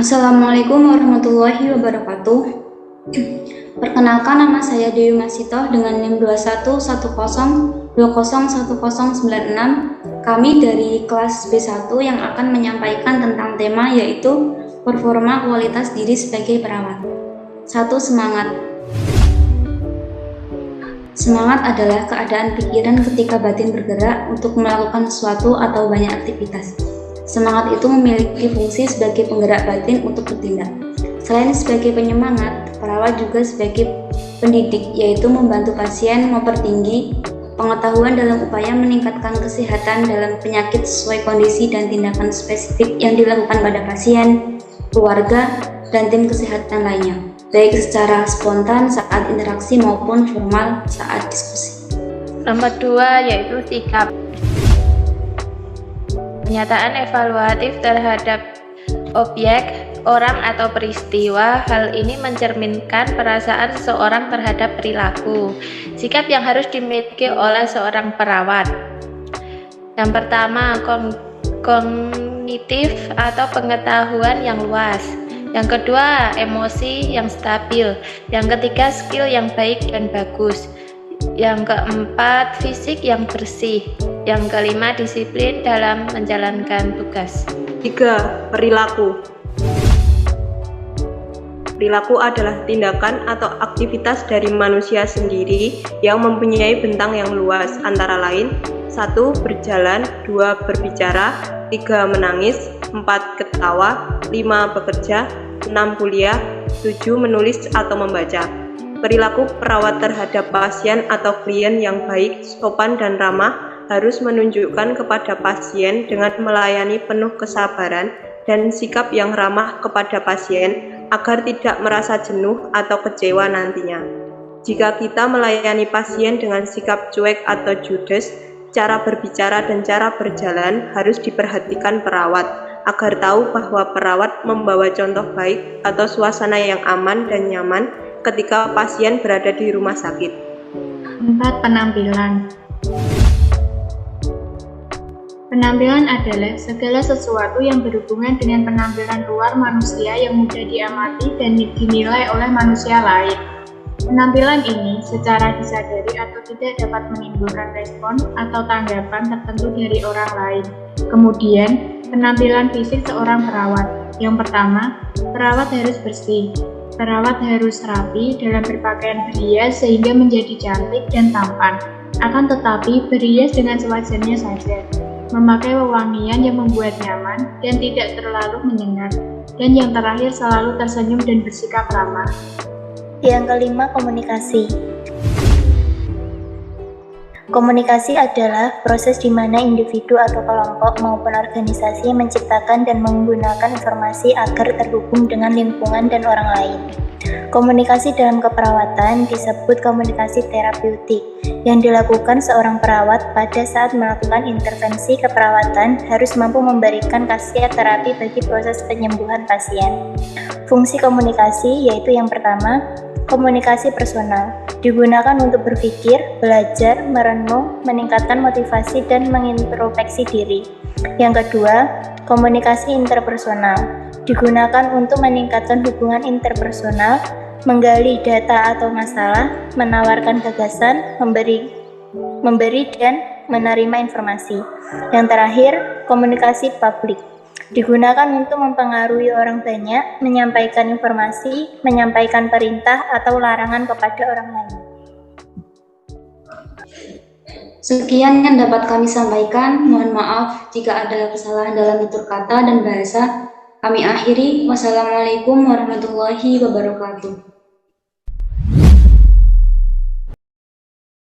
Assalamualaikum warahmatullahi wabarakatuh. Perkenalkan, nama saya Dewi Masitoh dengan NIM 211020101096. Kami dari kelas B1 yang akan menyampaikan tentang tema yaitu performa kualitas diri sebagai perawat. 1. Semangat. Semangat adalah keadaan pikiran ketika batin bergerak untuk melakukan sesuatu atau banyak aktivitas. Semangat itu memiliki fungsi sebagai penggerak batin untuk bertindak. Selain sebagai penyemangat, perawat juga sebagai pendidik, yaitu membantu pasien mempertinggi pengetahuan dalam upaya meningkatkan kesehatan dalam penyakit sesuai kondisi dan tindakan spesifik yang dilakukan pada pasien, keluarga, dan tim kesehatan lainnya, baik secara spontan saat interaksi maupun formal saat diskusi. Nomor 2 yaitu sikap. Pernyataan evaluatif terhadap objek, orang atau peristiwa. Hal ini mencerminkan perasaan seseorang terhadap perilaku. Sikap yang harus dimiliki oleh seorang perawat. Yang pertama, kognitif atau pengetahuan yang luas. Yang kedua, emosi yang stabil. Yang ketiga, skill yang baik dan bagus. Yang keempat, fisik yang bersih. Yang kelima, disiplin dalam menjalankan tugas. 3. Perilaku. Perilaku adalah tindakan atau aktivitas dari manusia sendiri yang mempunyai bentang yang luas, antara lain 1. Berjalan, 2. Berbicara, 3. Menangis, 4. Ketawa, 5. Bekerja, 6. Kuliah, 7. Menulis atau membaca. Perilaku perawat terhadap pasien atau klien yang baik, sopan, dan ramah harus menunjukkan kepada pasien dengan melayani penuh kesabaran dan sikap yang ramah kepada pasien agar tidak merasa jenuh atau kecewa nantinya. Jika kita melayani pasien dengan sikap cuek atau judes, cara berbicara dan cara berjalan harus diperhatikan perawat agar tahu bahwa perawat membawa contoh baik atau suasana yang aman dan nyaman ketika pasien berada di rumah sakit. 4. Penampilan. Penampilan adalah segala sesuatu yang berhubungan dengan penampilan luar manusia yang mudah diamati dan dinilai oleh manusia lain. Penampilan ini secara disadari atau tidak dapat menimbulkan respon atau tanggapan tertentu dari orang lain. Kemudian, penampilan fisik seorang perawat. Yang pertama, perawat harus bersih. Perawat harus rapi dalam berpakaian berhias sehingga menjadi cantik dan tampan. Akan tetapi, berhias dengan sewajarnya saja. Memakai wewangian yang membuat nyaman dan tidak terlalu menyengat. Dan yang terakhir, selalu tersenyum dan bersikap ramah. Yang kelima, komunikasi. Komunikasi adalah proses di mana individu atau kelompok maupun organisasi menciptakan dan menggunakan informasi agar terhubung dengan lingkungan dan orang lain. Komunikasi dalam keperawatan disebut komunikasi terapeutik yang dilakukan seorang perawat pada saat melakukan intervensi keperawatan harus mampu memberikan khasiat terapi bagi proses penyembuhan pasien. Fungsi komunikasi yaitu yang pertama, komunikasi personal, digunakan untuk berpikir, belajar, merenung, meningkatkan motivasi, dan mengintrospeksi diri. Yang kedua, komunikasi interpersonal, digunakan untuk meningkatkan hubungan interpersonal, menggali data atau masalah, menawarkan gagasan, memberi dan menerima informasi. Yang terakhir, komunikasi publik, digunakan untuk mempengaruhi orang banyak, menyampaikan informasi, menyampaikan perintah atau larangan kepada orang lain. Sekian yang dapat kami sampaikan. Mohon maaf jika ada kesalahan dalam tutur kata dan bahasa. Kami akhiri. Wassalamualaikum warahmatullahi wabarakatuh.